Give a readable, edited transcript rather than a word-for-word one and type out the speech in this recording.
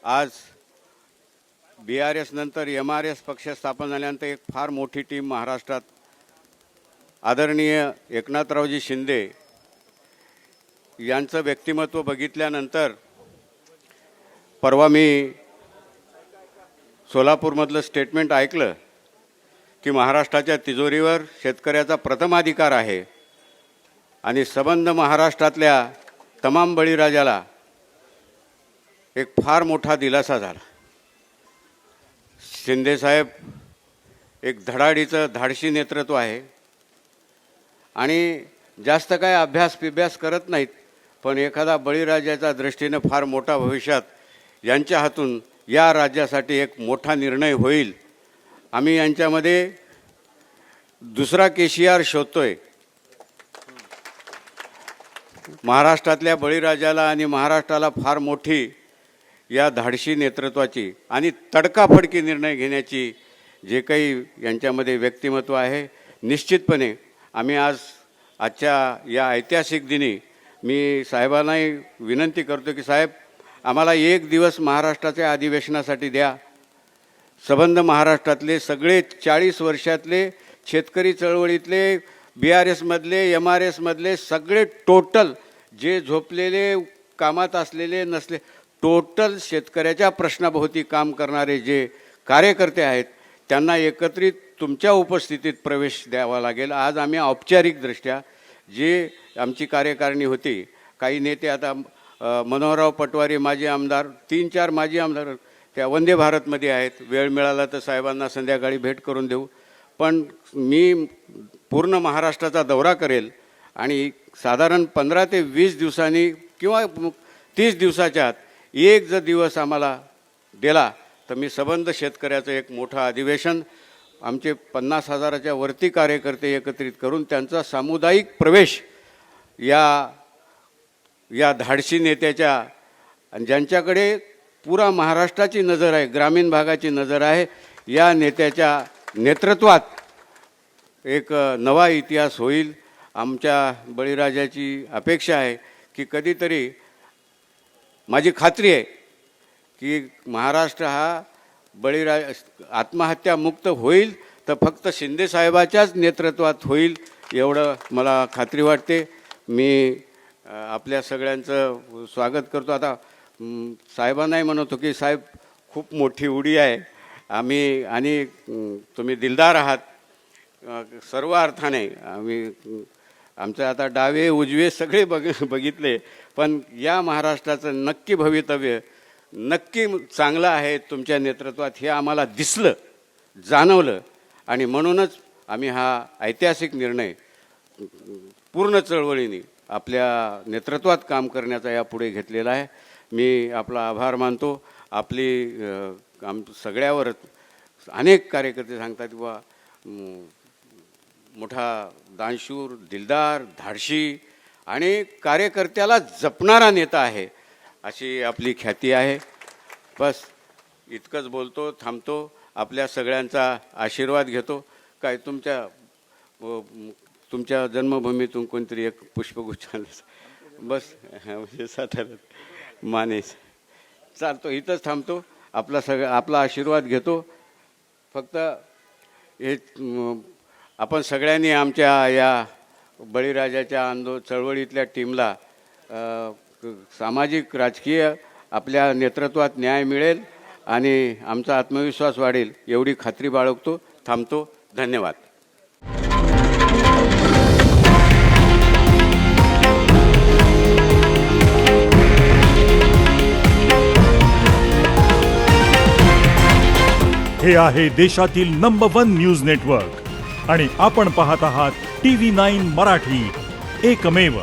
आज BRS नंतर MRS पक्ष स्थापन झाल्यानंतर एक फार मोठी टीम महाराष्ट्रात आदरणीय एकनाथरावजी शिंदे यांचं व्यक्तिमत्व बघितल्यानंतर परवा मी सोलापूरमधलं स्टेटमेंट ऐकलं की महाराष्ट्राच्या तिजोरीवर शेतकऱ्याचा प्रथमाधिकार आहे आणि संबंध महाराष्ट्रातल्या तमाम बळीराजाला एक फार मोठा दिलासा झाला। शिंदेसाहेब एक धडाडीचं धाडशी नेतृत्व आहे आणि जास्त काय अभ्यास करत नाहीत, पण एखादा बळीराजाच्या दृष्टीने फार मोठा भविष्यात यांच्या हातून या राज्यासाठी एक मोठा निर्णय होईल। आम्ही यांच्यामध्ये दुसरा KCR शोधतोय। महाराष्ट्रातल्या बळीराजाला आणि महाराष्ट्राला फार मोठी या धाडशी नेतृत्वाची आणि तडकाफडकी निर्णय घेण्याची जे काही यांच्यामध्ये व्यक्तिमत्व आहे, निश्चितपणे आम्ही आजच्या या ऐतिहासिक दिनी मी साहेबांनाही विनंती करतो की साहेब, आम्हाला एक दिवस महाराष्ट्राच्या अधिवेशनासाठी द्या। संबंध महाराष्ट्रातले सगळे 40 वर्षातले शेतकरी चळवळीतले BRS मधले MRS मधले सगळे टोटल जे झोपलेले कामात असलेले नसले टोटल शेतकऱ्याच्या प्रश्नाभोवती काम करणारे जे कार्यकर्ते आहेत त्यांना एकत्रित तुमच्या उपस्थितीत प्रवेश द्यावा लागेल। आज आम्ही औपचारिकदृष्ट्या जे आमची कार्यकारिणी होती, काही नेते आता मनोहरराव पटवारी माजी आमदार, 3-4 माजी आमदार त्या वंदे भारतमध्ये आहेत। वेळ मिळाला तर साहेबांना संध्याकाळी भेट करून देऊ, पण मी पूर्ण महाराष्ट्राचा दौरा करेल आणि साधारण 15 ते 20 दिवसांनी किंवा 30 दिवसाच्या आत एक जर दिवस आम्हाला दिला तर मी संबंध शेतकऱ्याचं एक मोठं अधिवेशन आमचे 50,000च्या वरती कार्यकर्ते एकत्रित करून त्यांचा सामुदायिक प्रवेश या धाडशी नेत्याच्या आणि ज्यांच्याकडे पुरा महाराष्ट्राची नजर आहे, ग्रामीण भागाची नजर आहे, या नेत्याच्या नेतृत्वात एक नवा इतिहास होईल। आमच्या बळीराजाची अपेक्षा आहे की कधीतरी, माझी खात्री आहे की महाराष्ट्र हा आत्महत्या मुक्त होईल तर फक्त शिंदे साहेबाच्याच नेतृत्वात होईल, एवढं मला खात्री वाटते। मी आपल्या सगळ्यांचं स्वागत करतो। आता साहेबांनाही म्हणतो की साहेब खूप मोठी उडी आहे आम्ही आणि तुम्ही दिलदार आहात सर्व अर्थाने। आमचं आता डावे उजवे सगळे बघितले, पण या महाराष्ट्राचं नक्की भवितव्य नक्की चांगलं आहे तुमच्या नेतृत्वात, हे आम्हाला दिसलं, जाणवलं आणि म्हणूनच आम्ही हा ऐतिहासिक निर्णय पूर्ण चळवळीने आपल्या नेतृत्वात काम करण्याचा यापुढे घेतलेला आहे। मी आपला आभार मानतो। आपली सगळ्यावर अनेक कार्यकर्ते सांगतात किंवा मोठा दानशूर, दिलदार, धाडशी आणि कार्यकर्त्याला जपणारा नेता आहे अशी आपली ख्याती आहे। बस इतकंच बोलतो, थांबतो। आपल्या सगळ्यांचा आशीर्वाद घेतो। काय तुमच्या जन्मभूमीतून कोणतरी एक पुष्पगुच्छ बस म्हणजे साताऱ्यात मानेस चालतो, इथंच थांबतो। आपला आशीर्वाद घेतो। फक्त हे आपण सगळ्यांनी आमच्या या बळीराजाच्या चळवळीतल्या टीमला सामाजिक राजकीय आपल्या नेतृत्वात न्याय मिळेल आणि आमचा आत्मविश्वास वाढेल एवढी खात्री बाळगतो। थांबतो। धन्यवाद। हे आहे देशातील नंबर 1 न्यूज नेटवर्क आणि आपण पाहत आहात TV9 मराठी, एकमेव।